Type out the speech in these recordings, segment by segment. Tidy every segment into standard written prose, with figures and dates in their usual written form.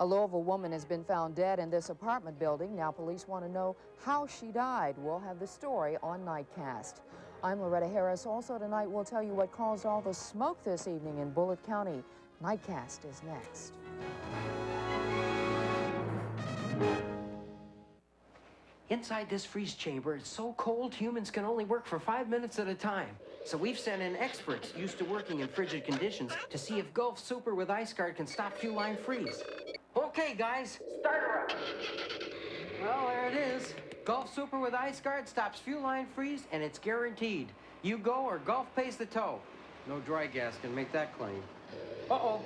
A Louisville woman has been found dead in this apartment building. Now police want to know how she died. We'll have the story on Nightcast. I'm Loretta Harris. Also tonight, we'll tell you what caused all the smoke this evening in Bullitt County. Nightcast is next. Inside this freeze chamber, it's so cold, humans can only work for 5 minutes at a time. So we've sent in experts used to working in frigid conditions to see if Gulf Super with Ice Guard can stop fuel line freeze. Okay, guys, start her up. Well, there it is. Gulf Super with Ice Guard stops fuel line freeze, and it's guaranteed. You go or Gulf pays the tow. No dry gas can make that claim. Uh-oh.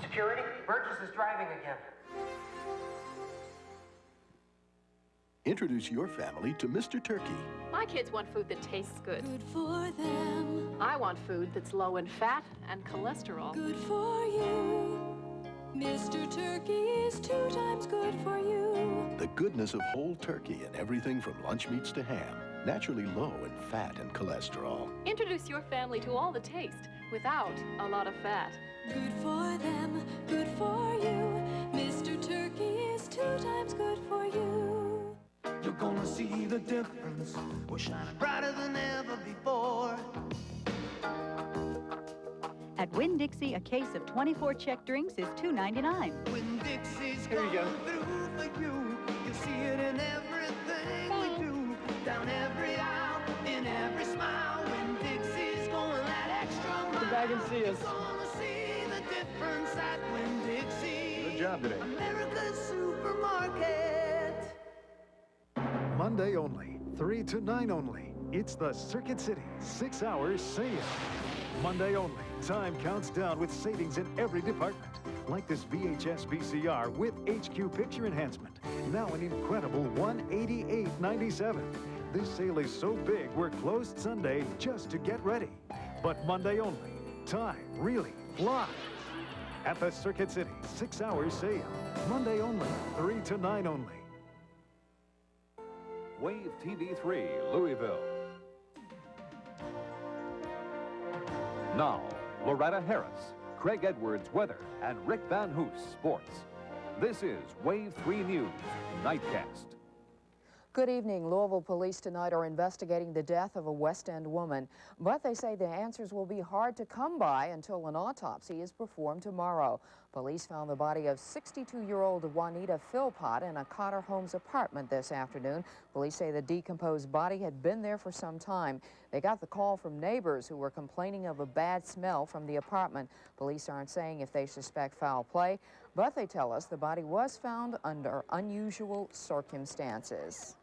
Security, Burgess is driving again. Introduce your family to Mr. Turkey. My kids want food that tastes good. Good for them. I want food that's low in fat and cholesterol. Good for you. Mr. Turkey is 2 times good for you. The goodness of whole turkey and everything from lunch meats to ham. Naturally low in fat and cholesterol. Introduce your family to all the taste without a lot of fat. Good for them, good for you. Mr. Turkey is 2 times good for you. You're gonna see the difference. We're shining brighter than ever before. At Winn-Dixie, a case of 24 check drinks is $2.99. Winn-Dixie's coming through for you. You see it in everything we do. Down every aisle, in every smile. Winn-Dixie's going that extra mile. Come back and see us. You're gonna see the difference at Winn-Dixie. Good job today. America's supermarket. Monday only, 3 to 9 only. It's the Circuit City 6-hour sale. Monday only. Time counts down with savings in every department. Like this VHS VCR with HQ picture enhancement. Now an incredible $188.97. This sale is so big, we're closed Sunday just to get ready. But Monday only. Time really flies. At the Circuit City 6-hour sale. Monday only, 3 to 9 only. Wave TV3, Louisville. Now, Loretta Harris, Craig Edwards weather, and Rick Van Hoos sports. This is Wave 3 News Nightcast. Good evening. Louisville police tonight are investigating the death of a West End woman, but they say the answers will be hard to come by until an autopsy is performed tomorrow. Police found the body of 62-year-old Juanita Philpott in a Cotter Homes apartment this afternoon. Police say the decomposed body had been there for some time. They got the call from neighbors who were complaining of a bad smell from the apartment. Police aren't saying if they suspect foul play, but they tell us the body was found under unusual circumstances.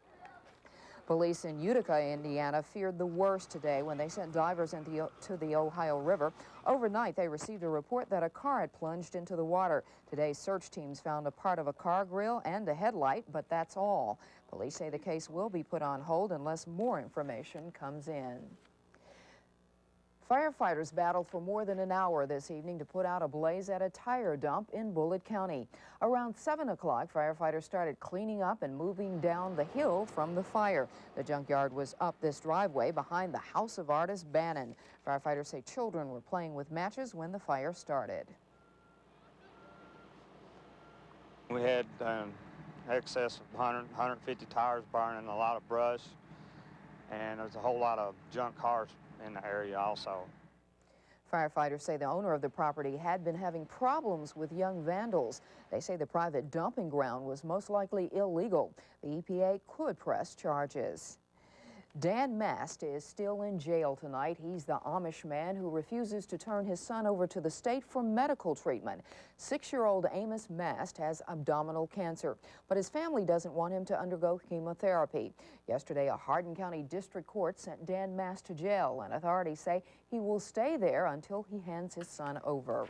Police in Utica, Indiana, feared the worst today when they sent divers to the Ohio River. Overnight, they received a report that a car had plunged into the water. Today, search teams found a part of a car grill and a headlight, but that's all. Police say the case will be put on hold unless more information comes in. Firefighters battled for more than an hour this evening to put out a blaze at a tire dump in Bullitt County. Around 7 o'clock, firefighters started cleaning up and moving down the hill from the fire. The junkyard was up this driveway behind the house of artist Bannon. Firefighters say children were playing with matches when the fire started. We had excess of 150 tires burning, a lot of brush, and there's a whole lot of junk cars in the area also. Firefighters say the owner of the property had been having problems with young vandals. They say the private dumping ground was most likely illegal. The EPA could press charges. Dan Mast is still in jail tonight. He's the Amish man who refuses to turn his son over to the state for medical treatment. 6-year-old Amos Mast has abdominal cancer, but his family doesn't want him to undergo chemotherapy. Yesterday, a Hardin County District Court sent Dan Mast to jail, and authorities say he will stay there until he hands his son over.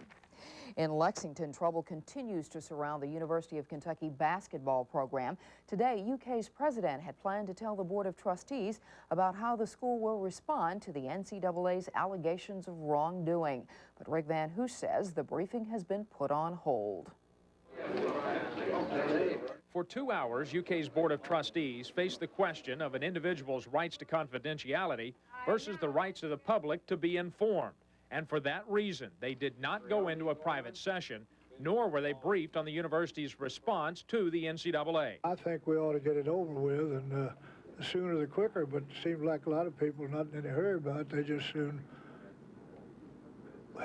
In Lexington, trouble continues to surround the University of Kentucky basketball program. Today, UK's president had planned to tell the Board of Trustees about how the school will respond to the NCAA's allegations of wrongdoing. But Rick Van Hoos says the briefing has been put on hold. For 2 hours, UK's Board of Trustees faced the question of an individual's rights to confidentiality versus the rights of the public to be informed. And for that reason, they did not go into a private session, nor were they briefed on the university's response to the NCAA. I think we ought to get it over with, and the sooner the quicker, but it seems like a lot of people are not in any hurry about it. They just soon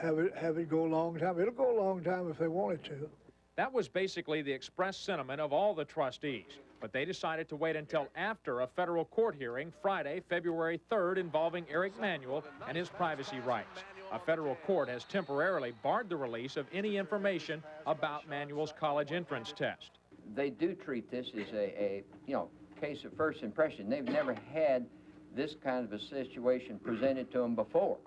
have it go a long time. It'll go a long time if they want it to. That was basically the express sentiment of all the trustees, but they decided to wait until after a federal court hearing Friday, February 3rd, involving Eric Manuel and his privacy rights. A federal court has temporarily barred the release of any information about Manuel's college entrance test. They do treat this as a case of first impression. They've never had this kind of a situation presented to them before.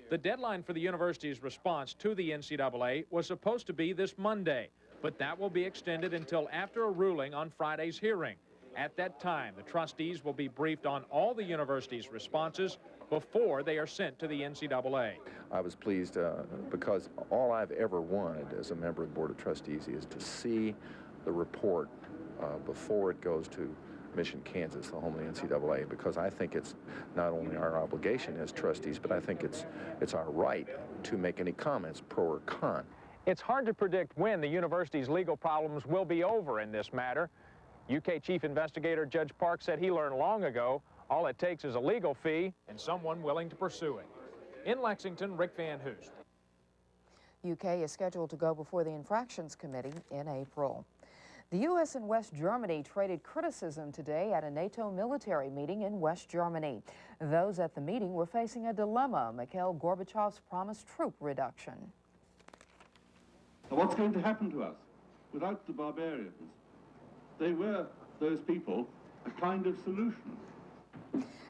The deadline for the university's response to the NCAA was supposed to be this Monday, but that will be extended until after a ruling on Friday's hearing. At that time, the trustees will be briefed on all the university's responses before they are sent to the NCAA. I was pleased because all I've ever wanted as a member of the Board of Trustees is to see the report before it goes to Mission, Kansas, the home of the NCAA, because I think it's not only our obligation as trustees, but I think it's our right to make any comments, pro or con. It's hard to predict when the university's legal problems will be over in this matter. UK Chief Investigator Judge Park said he learned long ago all it takes is a legal fee and someone willing to pursue it. In Lexington, Rick Van Hoos. UK is scheduled to go before the Infractions Committee in April. The U.S. and West Germany traded criticism today at a NATO military meeting in West Germany. Those at the meeting were facing a dilemma: Mikhail Gorbachev's promised troop reduction. What's going to happen to us without the barbarians? They were, those people, a kind of solution.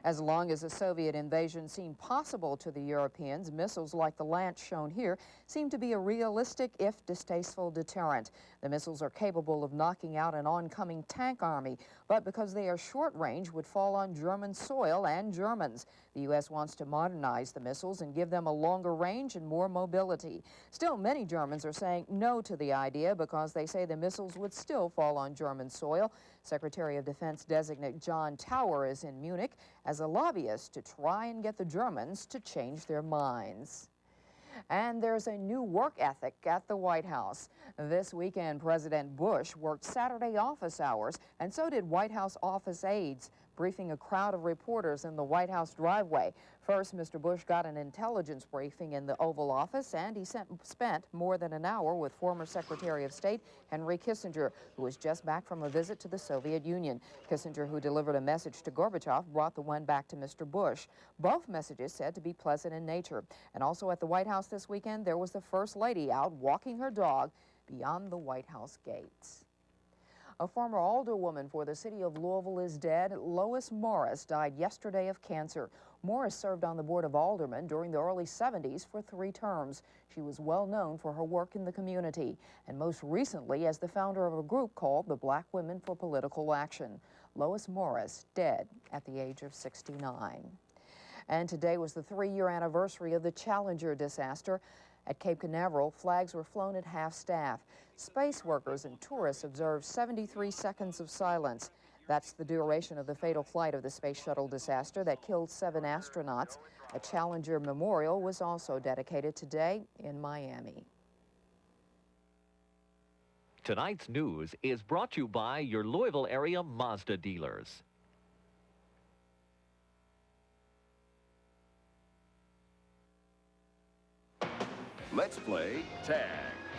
As long as a Soviet invasion seemed possible to the Europeans, missiles like the Lance shown here seem to be a realistic, if distasteful, deterrent. The missiles are capable of knocking out an oncoming tank army, but because they are short range, would fall on German soil and Germans. The U.S. wants to modernize the missiles and give them a longer range and more mobility. Still, many Germans are saying no to the idea because they say the missiles would still fall on German soil. Secretary of Defense designate John Tower is in Munich as a lobbyist to try and get the Germans to change their minds. And there's a new work ethic at the White House. This weekend, President Bush worked Saturday office hours, and so did White House office aides, briefing a crowd of reporters in the White House driveway. First, Mr. Bush got an intelligence briefing in the Oval Office, and he spent more than an hour with former Secretary of State Henry Kissinger, who was just back from a visit to the Soviet Union. Kissinger, who delivered a message to Gorbachev, brought the one back to Mr. Bush. Both messages said to be pleasant in nature. And also at the White House this weekend, there was the First Lady out walking her dog beyond the White House gates. A former alderwoman for the city of Louisville is dead. Lois Morris died yesterday of cancer. Morris served on the Board of Aldermen during the early 70s for 3 terms. She was well known for her work in the community, and most recently as the founder of a group called the Black Women for Political Action. Lois Morris, dead at the age of 69. And today was the 3-year anniversary of the Challenger disaster. At Cape Canaveral, flags were flown at half-staff. Space workers and tourists observed 73 seconds of silence. That's the duration of the fatal flight of the space shuttle disaster that killed 7 astronauts. A Challenger memorial was also dedicated today in Miami. Tonight's news is brought to you by your Louisville area Mazda dealers. Let's play tag.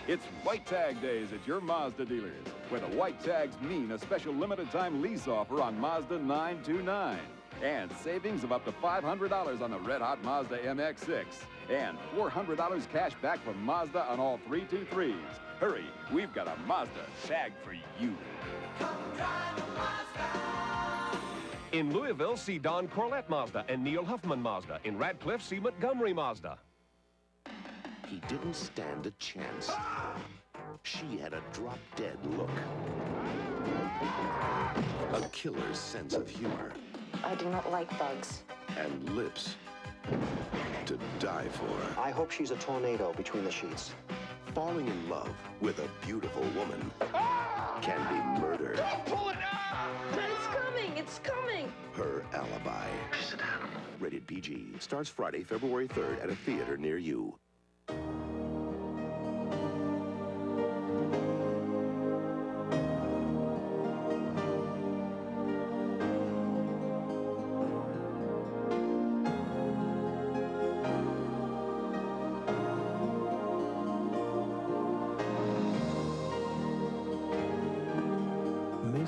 It's White Tag Days at your Mazda dealers, where the white tags mean a special limited-time lease offer on Mazda 929. And savings of up to $500 on the red-hot Mazda MX-6. And $400 cash back from Mazda on all 323s. Hurry, we've got a Mazda tag for you. Come drive a Mazda. In Louisville, see Don Corlett Mazda and Neil Huffman Mazda. In Radcliffe, see Montgomery Mazda. He didn't stand a chance. She had a drop-dead look. A killer's sense of humor. I do not like bugs. And lips to die for. I hope she's a tornado between the sheets. Falling in love with a beautiful woman can be murder. Don't pull it out! It's coming! It's coming! Her alibi. She's an animal. Rated PG. Starts Friday, February 3rd at a theater near you.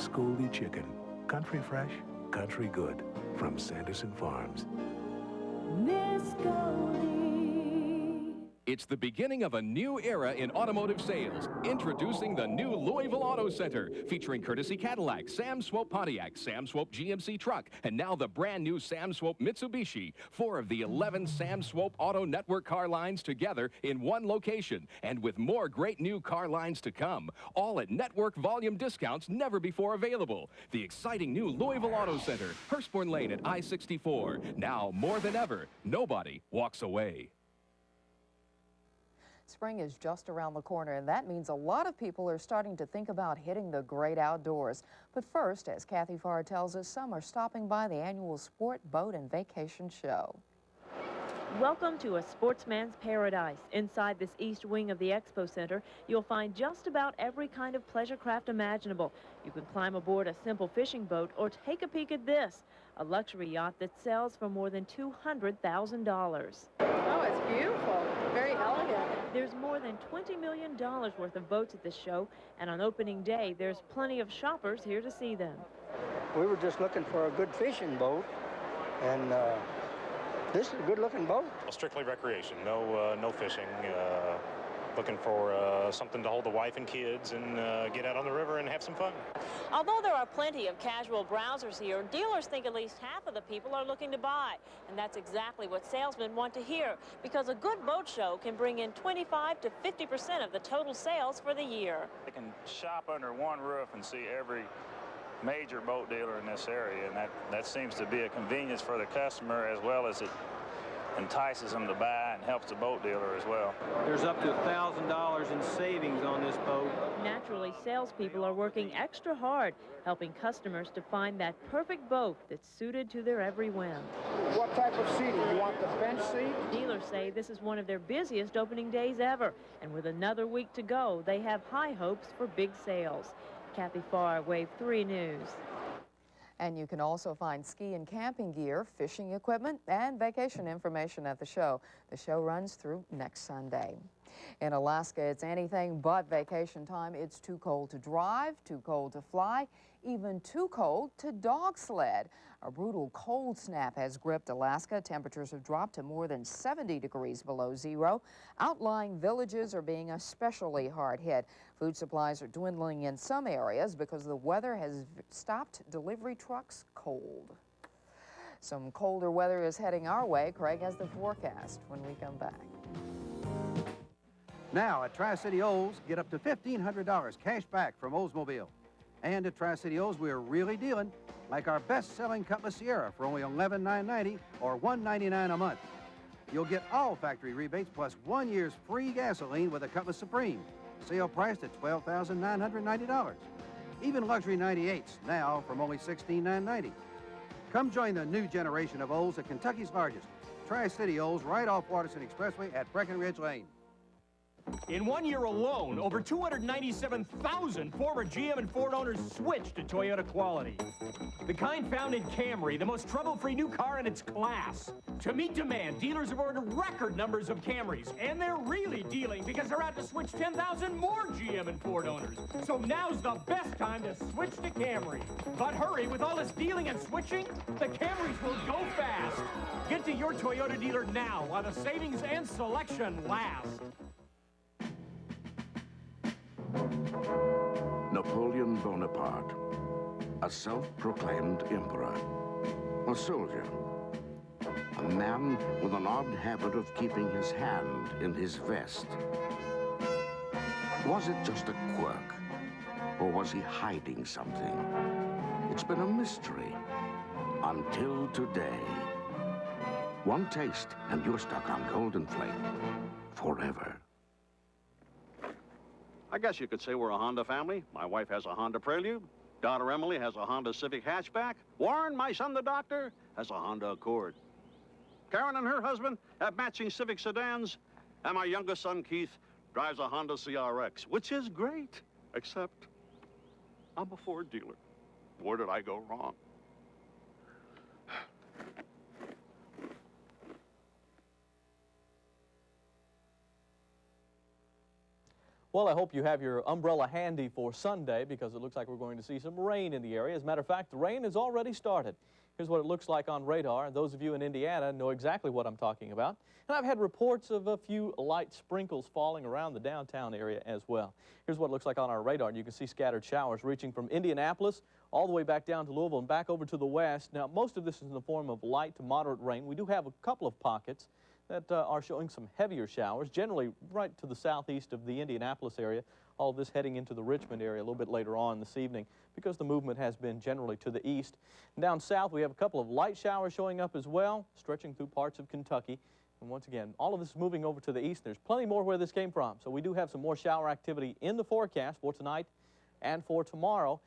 Miss Goldie Chicken. Country fresh, country good. From Sanderson Farms. Miss Goldie. It's the beginning of a new era in automotive sales. Introducing the new Louisville Auto Center, featuring courtesy Cadillac, Sam Swope Pontiac, Sam Swope GMC truck, and now the brand new Sam Swope Mitsubishi. 4 of the 11 Sam Swope Auto Network car lines together in one location, and with more great new car lines to come. All at network volume discounts never before available. The exciting new Louisville Auto Center, Hurstbourne Lane at I-64. Now more than ever, nobody walks away. Spring is just around the corner, and that means a lot of people are starting to think about hitting the great outdoors. But first, as Kathy Farr tells us, some are stopping by the annual Sport, Boat, and Vacation Show. Welcome to a sportsman's paradise. Inside this east wing of the Expo Center, you'll find just about every kind of pleasure craft imaginable. You can climb aboard a simple fishing boat or take a peek at this, a luxury yacht that sells for more than $200,000. Oh, it's beautiful. Very elegant. There's more than $20 million worth of boats at this show, and on opening day, there's plenty of shoppers here to see them. We were just looking for a good fishing boat, and this is a good-looking boat. Strictly recreation, no fishing. Looking for something to hold the wife and kids and get out on the river and have some fun. Although there are plenty of casual browsers here, dealers think at least half of the people are looking to buy. And that's exactly what salesmen want to hear, because a good boat show can bring in 25 to 50% of the total sales for the year. They can shop under one roof and see every major boat dealer in this area, and that seems to be a convenience for the customer, as well as it entices them to buy and helps the boat dealer as well. There's up to $1,000 in savings on this boat. Naturally, salespeople are working extra hard, helping customers to find that perfect boat that's suited to their every whim. What type of seating? You want the bench seat? Dealers say this is one of their busiest opening days ever, and with another week to go, they have high hopes for big sales. Kathy Farr, Wave 3 News. And you can also find ski and camping gear, fishing equipment, and vacation information at the show. The show runs through next Sunday. In Alaska, it's anything but vacation time. It's too cold to drive, too cold to fly, even too cold to dog sled. A brutal cold snap has gripped Alaska. Temperatures have dropped to more than 70 degrees below zero. Outlying villages are being especially hard hit. Food supplies are dwindling in some areas because the weather has stopped delivery trucks cold. Some colder weather is heading our way. Craig has the forecast when we come back. Now at Tri-City Olds, get up to $1,500 cash back from Oldsmobile. And at Tri-City Olds, we're really dealing like our best-selling Cutlass Sierra for only $11,990 or $199 a month. You'll get all factory rebates plus 1 year's free gasoline with a Cutlass Supreme, sale priced at $12,990. Even luxury 98s now from only $16,990. Come join the new generation of Olds at Kentucky's largest, Tri-City Olds, right off Waterson Expressway at Breckenridge Lane. In 1 year alone, over 297,000 former GM and Ford owners switched to Toyota quality. The kind found in Camry, the most trouble-free new car in its class. To meet demand, dealers have ordered record numbers of Camrys, and they're really dealing because they're out to switch 10,000 more GM and Ford owners. So now's the best time to switch to Camry. But hurry, with all this dealing and switching, the Camrys will go fast. Get to your Toyota dealer now while the savings and selection last. Napoleon Bonaparte, a self-proclaimed emperor, a soldier, a man with an odd habit of keeping his hand in his vest. Was it just a quirk, or was he hiding something? It's been a mystery until today. One taste and you're stuck on Golden Flake forever. I guess you could say we're a Honda family. My wife has a Honda Prelude. Daughter Emily has a Honda Civic hatchback. Warren, my son the doctor, has a Honda Accord. Karen and her husband have matching Civic sedans. And my youngest son, Keith, drives a Honda CRX, which is great, except I'm a Ford dealer. Where did I go wrong? Well, I hope you have your umbrella handy for Sunday because it looks like we're going to see some rain in the area. As a matter of fact, the rain has already started. Here's what it looks like on radar. Those of you in Indiana know exactly what I'm talking about. And I've had reports of a few light sprinkles falling around the downtown area as well. Here's what it looks like on our radar. You can see scattered showers reaching from Indianapolis all the way back down to Louisville and back over to the west. Now, most of this is in the form of light to moderate rain. We do have a couple of pockets that are showing some heavier showers, generally right to the southeast of the Indianapolis area. All of this heading into the Richmond area a little bit later on this evening because the movement has been generally to the east. And down south, we have a couple of light showers showing up as well, stretching through parts of Kentucky. And once again, all of this is moving over to the east. There's plenty more where this came from. So we do have some more shower activity in the forecast for tonight and for tomorrow.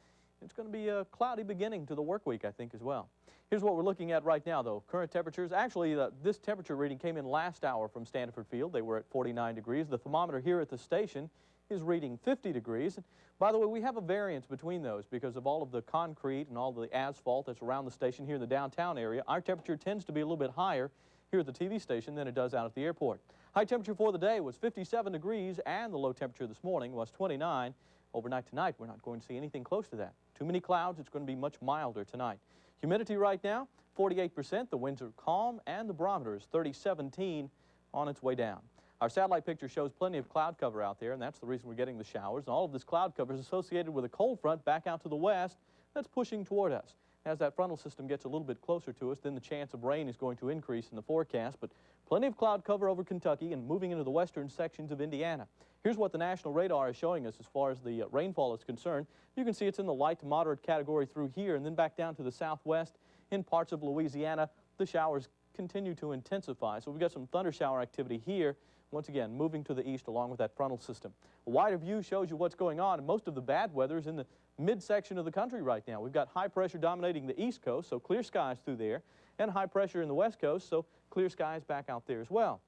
It's going to be a cloudy beginning to the work week, I think, as well. Here's what we're looking at right now, though. Current temperatures. Actually, this temperature reading came in last hour from Stanford Field. They were at 49 degrees. The thermometer here at the station is reading 50 degrees. And by the way, we have a variance between those because of all of the concrete and all the asphalt that's around the station here in the downtown area. Our temperature tends to be a little bit higher here at the TV station than it does out at the airport. High temperature for the day was 57 degrees, and the low temperature this morning was 29. Overnight tonight, we're not going to see anything close to that. Too many clouds. It's going to be much milder tonight. Humidity right now, 48%. The winds are calm, and the barometer is 3017 on its way down. Our satellite picture shows plenty of cloud cover out there, and that's the reason we're getting the showers. And all of this cloud cover is associated with a cold front back out to the west that's pushing toward us. As that frontal system gets a little bit closer to us, then the chance of rain is going to increase in the forecast. But plenty of cloud cover over Kentucky and moving into the western sections of Indiana. Here's what the national radar is showing us as far as the rainfall is concerned. You can see it's in the light to moderate category through here and then back down to the southwest in parts of Louisiana. The showers continue to intensify. So we've got some thunder shower activity here. Once again, moving to the east along with that frontal system. A wider view shows you what's going on, and most of the bad weather is in the midsection of the country right now. We've got high pressure dominating the east coast, so clear skies through there, and high pressure in the west coast, so clear skies back out there as well.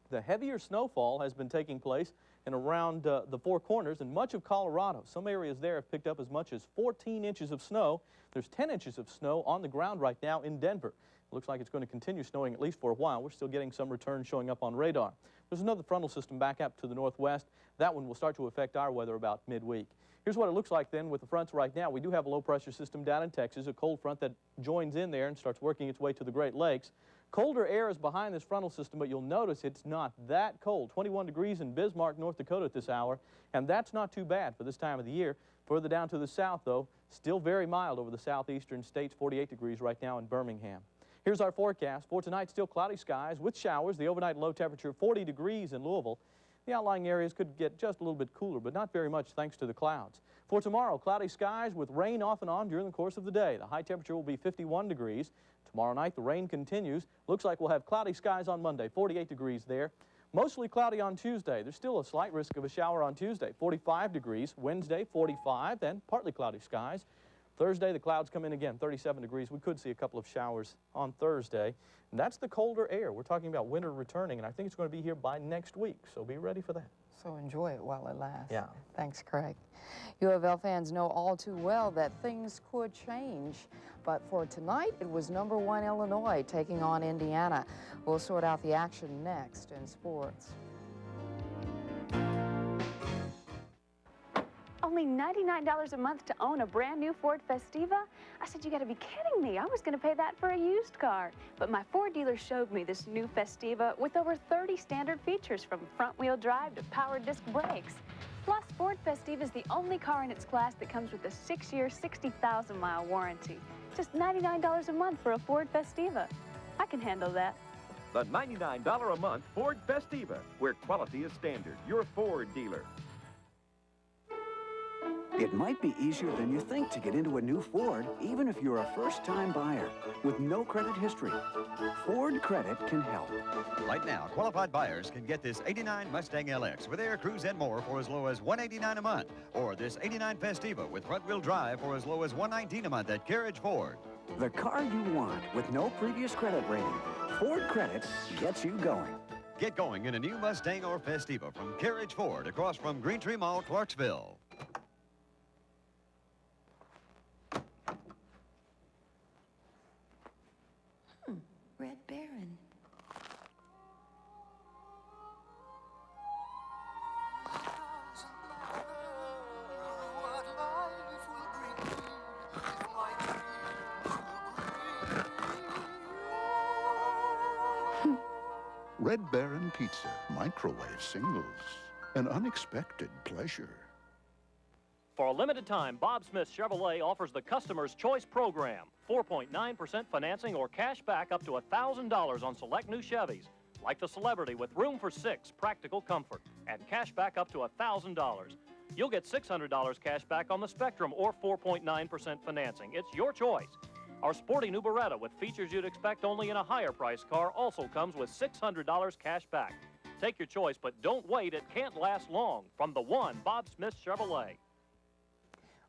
The heavier snowfall has been taking place in around the Four Corners and much of Colorado. Some areas there have picked up as much as 14 inches of snow. There's 10 inches of snow on the ground right now in Denver. It looks like it's going to continue snowing at least for a while. We're still getting some return showing up on radar. There's another frontal system back up to the northwest. That one will start to affect our weather about midweek. Here's what it looks like then with the fronts right now. We do have a low pressure system down in Texas, a cold front that joins in there and starts working its way to the Great Lakes. Colder air is behind this frontal system, but you'll notice it's not that cold. 21 degrees in Bismarck, North Dakota at this hour, and that's not too bad for this time of the year. Further down to the south, though, still very mild over the southeastern states, 48 degrees right now in Birmingham. Here's our forecast. For tonight, still cloudy skies with showers. The overnight low temperature, 40 degrees in Louisville. The outlying areas could get just a little bit cooler, but not very much thanks to the clouds. For tomorrow, cloudy skies with rain off and on during the course of the day. The high temperature will be 51 degrees. Tomorrow night, the rain continues. Looks like we'll have cloudy skies on Monday, 48 degrees there. Mostly cloudy on Tuesday. There's still a slight risk of a shower on Tuesday, 45 degrees. Wednesday, 45, then partly cloudy skies. Thursday, the clouds come in again, 37 degrees. We could see a couple of showers on Thursday. And that's the colder air. We're talking about winter returning, and I think it's going to be here by next week, so be ready for that. So enjoy it while it lasts. Yeah. Thanks, Craig. U of L fans know all too well that things could change. But for tonight, it was #1 Illinois taking on Indiana. We'll sort out the action next in sports. Only $99 a month to own a brand new Ford Festiva? I said, you gotta be kidding me. I was gonna pay that for a used car. But my Ford dealer showed me this new Festiva with over 30 standard features from front-wheel drive to power disc brakes. Plus, Ford Festiva is the only car in its class that comes with a 6-year, 60,000-mile warranty. Just $99 a month for a Ford Festiva. I can handle that. The $99 a month Ford Festiva, where quality is standard. Your Ford dealer. It might be easier than you think to get into a new Ford, even if you're a first-time buyer with no credit history. Ford Credit can help. Right now, qualified buyers can get this '89 Mustang LX with air, cruise, and more for as low as $189 a month, or this '89 Festiva with front-wheel drive for as low as $119 a month at Carriage Ford. The car you want with no previous credit rating. Ford Credit gets you going. Get going in a new Mustang or Festiva from Carriage Ford across from Green Tree Mall, Clarksville. Red Baron. Red Baron Pizza, microwave singles. An unexpected pleasure. For a limited time, Bob Smith Chevrolet offers the Customer's Choice Program. 4.9% financing or cash back up to $1,000 on select new Chevys, like the Celebrity with room for 6, practical comfort, and cash back up to $1,000. You'll get $600 cash back on the Spectrum or 4.9% financing. It's your choice. Our sporty new Beretta with features you'd expect only in a higher priced car also comes with $600 cash back. Take your choice, but don't wait. It can't last long. From the one, Bob Smith Chevrolet.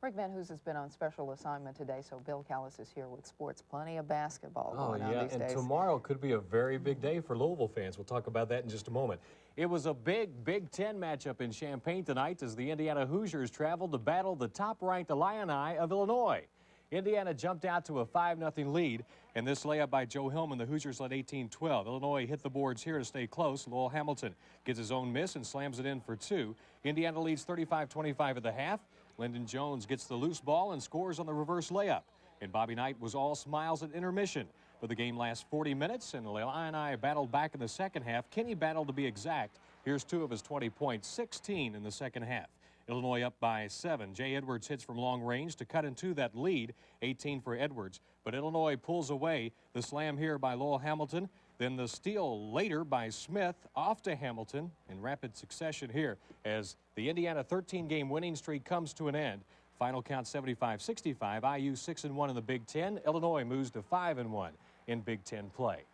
Rick Van Hoos has been on special assignment today, so Bill Callis is here with sports. Plenty of basketball going on these days. Tomorrow could be a very big day for Louisville fans. We'll talk about that in just a moment. It was a big Big Ten matchup in Champaign tonight as the Indiana Hoosiers traveled to battle the top-ranked Illini of Illinois. Indiana jumped out to a 5-0 lead, and this layup by Joe Hillman, the Hoosiers led 18-12. Illinois hit the boards here to stay close. Lowell Hamilton gets his own miss and slams it in for 2. Indiana leads 35-25 at the half. Lyndon Jones gets the loose ball and scores on the reverse layup. And Bobby Knight was all smiles at intermission. But the game lasts 40 minutes, and the Illini battled back in the second half. Kenny battled to be exact. Here's 2 of his 20 points, 16 in the second half. Illinois up by 7. Jay Edwards hits from long range to cut into that lead, 18 for Edwards. But Illinois pulls away. The slam here by Lowell Hamilton. Then the steal later by Smith off to Hamilton in rapid succession here as the Indiana 13-game winning streak comes to an end. Final count 75-65. IU 6-1 in the Big Ten. Illinois moves to 5-1 in Big Ten play.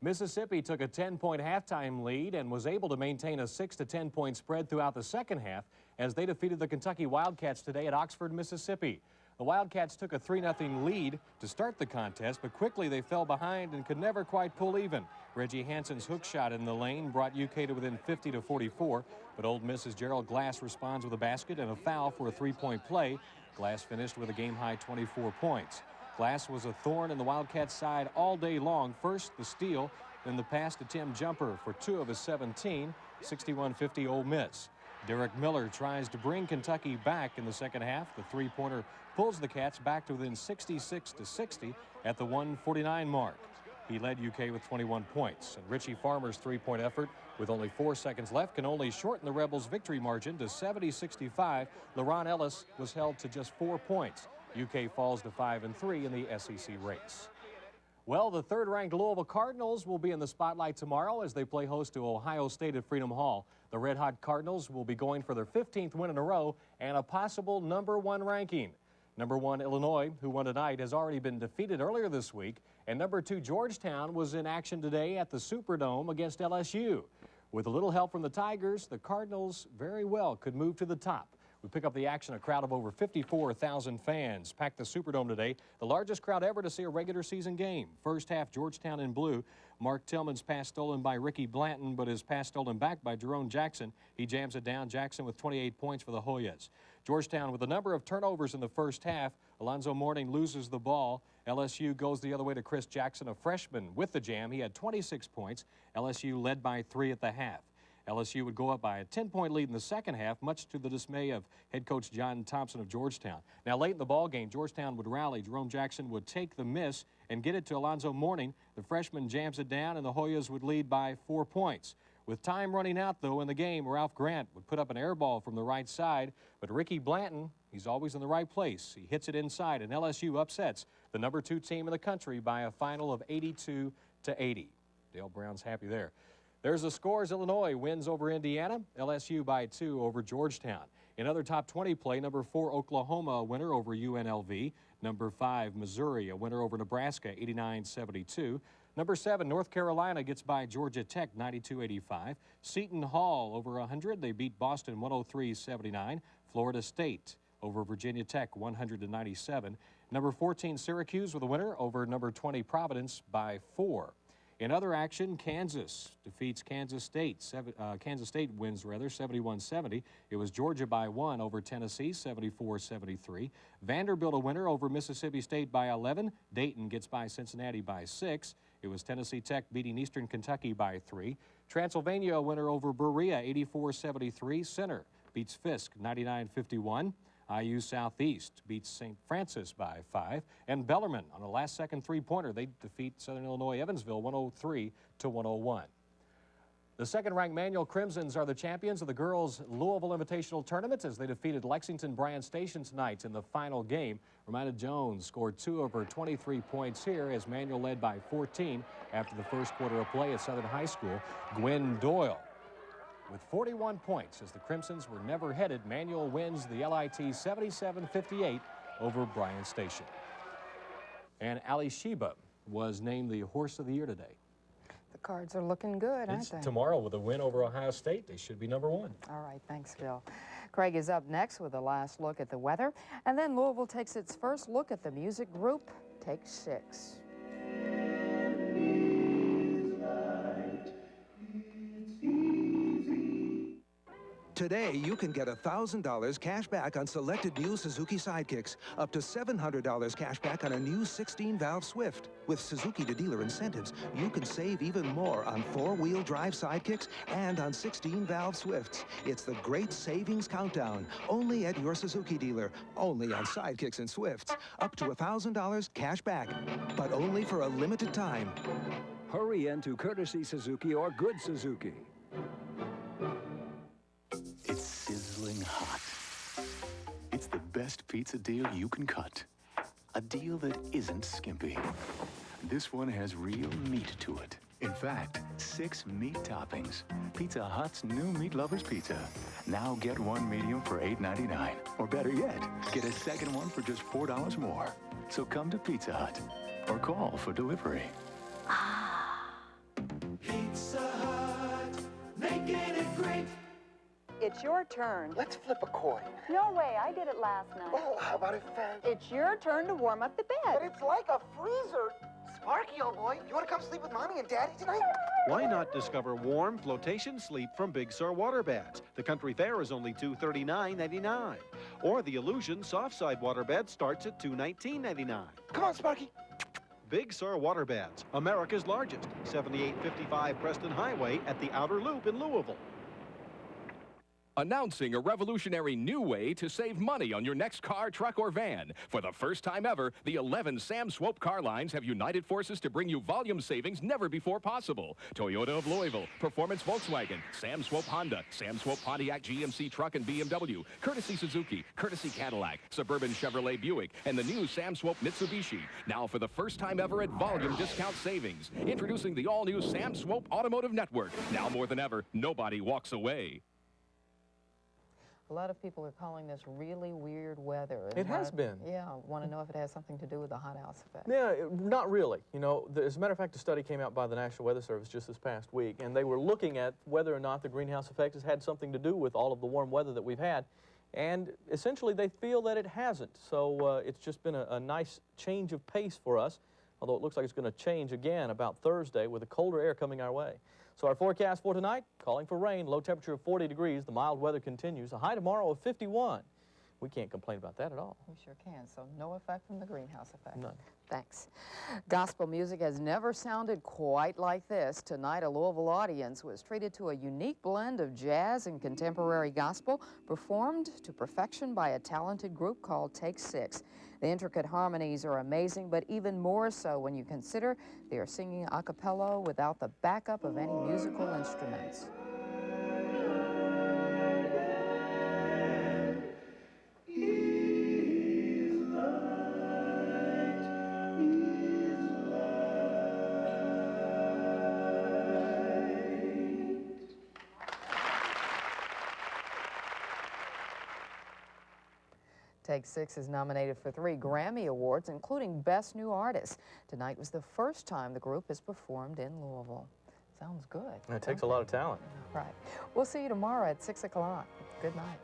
Mississippi took a 10-point halftime lead and was able to maintain a 6 to 10-point spread throughout the second half as they defeated the Kentucky Wildcats today at Oxford, Mississippi. The Wildcats took a 3-0 lead to start the contest, but quickly they fell behind and could never quite pull even. Reggie Hanson's hook shot in the lane brought UK to within 50-44, but Ole Miss's Gerald Glass responds with a basket and a foul for a 3-point play. Glass finished with a game-high 24 points. Glass was a thorn in the Wildcats' side all day long. First the steal, then the pass to Tim Jumper for 2 of his 17, 61-50 Ole Miss. Derek Miller tries to bring Kentucky back in the second half. The three-pointer pulls the Cats back to within 66-60 at the 1:49 mark. He led UK with 21 points, and Richie Farmer's three-point effort with only 4 seconds left can only shorten the Rebels' victory margin to 70-65. LaRon Ellis was held to just 4 points. UK falls to 5-3 in the SEC race. Well, the third-ranked Louisville Cardinals will be in the spotlight tomorrow as they play host to Ohio State at Freedom Hall. The red-hot Cardinals will be going for their 15th win in a row and a possible #1 ranking. #1 Illinois, who won tonight, has already been defeated earlier this week, and #2 Georgetown was in action today at the Superdome against LSU. With a little help from the Tigers, the Cardinals very well could move to the top. We pick up the action. A crowd of over 54,000 fans packed the Superdome today, the largest crowd ever to see a regular season game. First half, Georgetown in blue. Mark Tillman's pass stolen by Ricky Blanton, but his pass stolen back by Jerome Jackson. He jams it down. Jackson with 28 points for the Hoyas. Georgetown with a number of turnovers in the first half. Alonzo Mourning loses the ball. LSU goes the other way to Chris Jackson, a freshman, with the jam. He had 26 points. LSU led by 3 at the half. LSU would go up by a 10-point lead in the second half, much to the dismay of head coach John Thompson of Georgetown. Now, late in the ball game, Georgetown would rally. Jerome Jackson would take the miss and get it to Alonzo Mourning. The freshman jams it down, and the Hoyas would lead by 4 points. With time running out, though, in the game, Ralph Grant would put up an air ball from the right side, but Ricky Blanton, he's always in the right place. He hits it inside, and LSU upsets the #2 team in the country by a final of 82-80. Dale Brown's happy there. There's the scores. Illinois wins over Indiana. LSU by 2 over Georgetown. In other top 20 play, #4 Oklahoma, a winner over UNLV. #5 Missouri, a winner over Nebraska, 89-72. #7 North Carolina gets by Georgia Tech, 92-85. Seton Hall over 100. They beat Boston 103-79. Florida State over Virginia Tech, 100-97. #14 Syracuse with a winner over #20 Providence by 4. In other action, Kansas defeats Kansas State. Kansas State wins, 71-70. It was Georgia by 1 over Tennessee, 74-73. Vanderbilt a winner over Mississippi State by 11. Dayton gets by Cincinnati by 6. It was Tennessee Tech beating Eastern Kentucky by 3. Transylvania a winner over Berea, 84-73. Center beats Fisk, 99-51. IU Southeast beats St. Francis by 5. And Bellarmine on a last-second three-pointer. They defeat Southern Illinois Evansville 103-101. The second-ranked Manual Crimsons are the champions of the girls' Louisville Invitational Tournament as they defeated Lexington Bryan Station tonight in the final game. Romana Jones scored 2 of her 23 points here as Manual led by 14 after the first quarter of play at Southern High School. Gwen Doyle with 41 points as the Crimsons were never headed. Manual wins the LIT 77-58 over Bryan Station. And Ali Sheba was named the Horse of the Year today. The Cards are looking good, aren't they? Tomorrow with a win over Ohio State, they should be #1. All right, thanks, Bill. Craig is up next with a last look at the weather, and then Louisville takes its first look at the music group Take 6. Today, you can get $1,000 cash back on selected new Suzuki Sidekicks, up to $700 cash back on a new 16-valve Swift. With Suzuki to dealer incentives, you can save even more on 4-wheel drive Sidekicks and on 16-valve Swifts. It's the Great Savings Countdown, only at your Suzuki dealer, only on Sidekicks and Swifts. Up to $1,000 cash back, but only for a limited time. Hurry into Courtesy Suzuki or Good Suzuki. It's sizzling hot. It's the best pizza deal you can cut. A deal that isn't skimpy. This one has real meat to it. In fact, 6 meat toppings. Pizza Hut's new Meat Lovers Pizza. Now get 1 medium for $8.99. Or better yet, get a second one for just $4 more. So come to Pizza Hut or call for delivery. Pizza Hut, making it great. It's your turn. Let's flip a coin. No way, I did it last night. Well, how about it, Fang? It's your turn to warm up the bed. But it's like a freezer. Sparky, old boy, you want to come sleep with Mommy and Daddy tonight? Why not discover warm flotation sleep from Big Sur water beds? The Country Fair is only $239.99. Or the Illusion soft side water bed starts at $219.99. Come on, Sparky. Big Sur water beds, America's largest, 7855 Preston Highway at the Outer Loop in Louisville. Announcing a revolutionary new way to save money on your next car, truck, or van. For the first time ever, the 11 Sam Swope car lines have united forces to bring you volume savings never before possible. Toyota of Louisville, Performance Volkswagen, Sam Swope Honda, Sam Swope Pontiac GMC Truck and BMW, Courtesy Suzuki, Courtesy Cadillac, Suburban Chevrolet Buick, and the new Sam Swope Mitsubishi. Now for the first time ever at volume discount savings. Introducing the all-new Sam Swope Automotive Network. Now more than ever, nobody walks away. A lot of people are calling this really weird weather. It has been. Yeah, I want to know if it has something to do with the hothouse effect. Yeah, not really. You know, as a matter of fact, a study came out by the National Weather Service just this past week, and they were looking at whether or not the greenhouse effect has had something to do with all of the warm weather that we've had. And essentially, they feel that it hasn't. So it's just been a nice change of pace for us, although it looks like it's going to change again about Thursday with the colder air coming our way. So our forecast for tonight, calling for rain, low temperature of 40 degrees. The mild weather continues. A high tomorrow of 51. We can't complain about that at all. We sure can. So no effect from the greenhouse effect. None. Thanks. Gospel music has never sounded quite like this. Tonight, a Louisville audience was treated to a unique blend of jazz and contemporary gospel performed to perfection by a talented group called Take 6. The intricate harmonies are amazing, but even more so when you consider they are singing a cappella without the backup of any musical instruments. Take 6 is nominated for 3 Grammy Awards, including Best New Artist. Tonight was the first time the group has performed in Louisville. Sounds good. It takes a lot of talent. Right. We'll see you tomorrow at 6 o'clock. Good night.